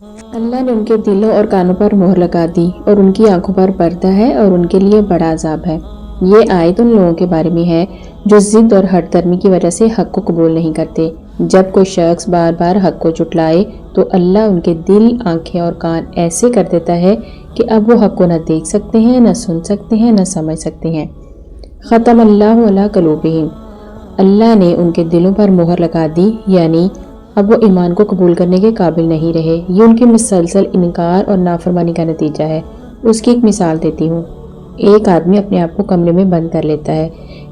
اللہ نے ان کے دلوں اور کانوں پر مہر لگا دی اور ان کی آنکھوں پر پردہ ہے اور ان کے لیے بڑا عذاب ہے۔ یہ آیت ان لوگوں کے بارے میں ہے جو ضد اور ہٹ درمی کی وجہ سے حق کو قبول نہیں کرتے۔ جب کوئی شخص بار بار حق کو جھٹلائے تو اللہ ان کے دل، آنکھیں اور کان ایسے کر دیتا ہے کہ اب وہ حق کو نہ دیکھ سکتے ہیں، نہ سن سکتے ہیں، نہ سمجھ سکتے ہیں۔ ختم اللہ علی قلوبہم، اللہ نے ان کے دلوں پر مہر لگا دی، یعنی اب وہ ایمان کو قبول کرنے کے قابل نہیں رہے۔ یہ ان کے مسلسل انکار اور نافرمانی کا نتیجہ ہے۔ اس کی ایک مثال دیتی ہوں۔ ایک آدمی اپنے آپ کو کمرے میں بند کر لیتا ہے،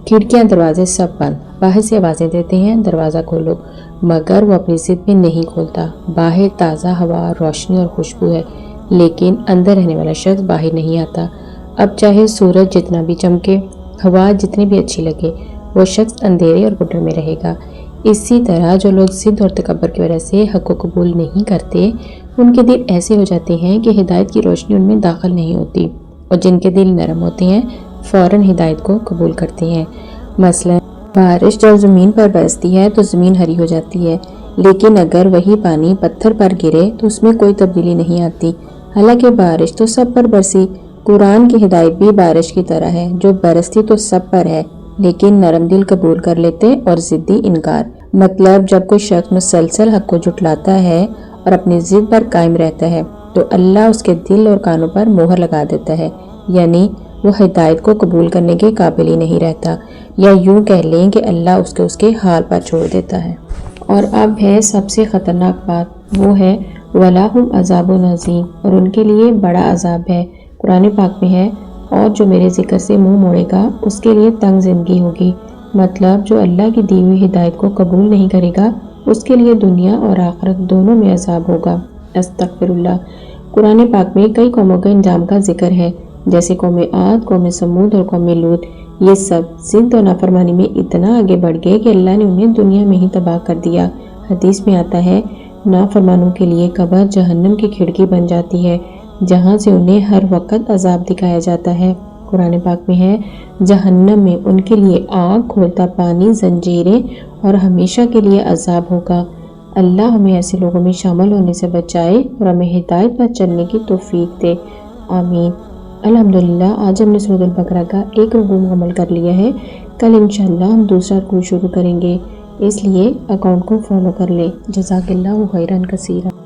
کھڑکیاں دروازے سب بند، باہر سے آوازیں دیتے ہیں دروازہ کھولو، مگر وہ اپنی ضد میں نہیں کھولتا۔ باہر تازہ ہوا، روشنی اور خوشبو ہے، لیکن اندر رہنے والا شخص باہر نہیں آتا۔ اب چاہے سورج جتنا بھی چمکے، ہوا جتنی بھی اچھی لگے، وہ شخص اندھیرے اور گڈر میں رہے گا۔ اسی طرح جو لوگ ضد اور تکبر کی وجہ سے حق کو قبول نہیں کرتے، ان کے دل ایسے ہو جاتے ہیں کہ ہدایت کی روشنی ان میں داخل نہیں ہوتی، اور جن کے دل نرم ہوتے ہیں فوراً ہدایت کو قبول کرتے ہیں۔ مثلا بارش جب زمین پر برستی ہے تو زمین ہری ہو جاتی ہے، لیکن اگر وہی پانی پتھر پر گرے تو اس میں کوئی تبدیلی نہیں آتی، حالانکہ بارش تو سب پر برسی۔ قرآن کی ہدایت بھی بارش کی طرح ہے جو برستی تو سب پر ہے، لیکن نرم دل قبول کر لیتے اور ضدی انکار۔ مطلب جب کوئی شخص مسلسل حق کو جھٹلاتا ہے اور اپنی ضد پر قائم رہتا ہے تو اللہ اس کے دل اور کانوں پر مہر لگا دیتا ہے، یعنی وہ ہدایت کو قبول کرنے کے قابل ہی نہیں رہتا، یا یوں کہہ لیں کہ اللہ اس کے حال پر چھوڑ دیتا ہے۔ اور اب ہے سب سے خطرناک بات، وہ ہے وَلَهُمْ عَذَابٌ عَظِيمٌ، اور ان کے لیے بڑا عذاب ہے۔ قرآن پاک میں ہے، اور جو میرے ذکر سے منہ موڑے گا اس کے لیے تنگ زندگی ہوگی۔ مطلب جو اللہ کی دی ہوئی ہدایت کو قبول نہیں کرے گا اس کے لیے دنیا اور آخرت دونوں میں عذاب ہوگا۔ استغفر اللہ۔ قرآن پاک میں کئی قوموں کے انجام کا ذکر ہے، جیسے قوم عاد، قوم سمود اور قوم لوط۔ یہ سب ضد و نافرمانی میں اتنا آگے بڑھ گئے کہ اللہ نے انہیں دنیا میں ہی تباہ کر دیا۔ حدیث میں آتا ہے، نافرمانوں کے لیے قبر جہنم کی کھڑکی بن جاتی ہے، جہاں سے انہیں ہر وقت عذاب دکھایا جاتا ہے۔ قرآن پاک میں ہے، جہنم میں ان کے لیے آگ، کھولتا پانی، زنجیریں اور ہمیشہ کے لیے عذاب ہوگا۔ اللہ ہمیں ایسے لوگوں میں شامل ہونے سے بچائے اور ہمیں ہدایت پر چلنے کی توفیق دے، آمین۔ الحمدللہ آج ہم نے سورۃ البقرہ کا ایک رکوع مکمل کر لیا ہے۔ کل انشاءاللہ ہم دوسرا رکوع شروع کریں گے، اس لیے اکاؤنٹ کو فالو کر لیں۔ جزاک اللہ خیرا کثیرا۔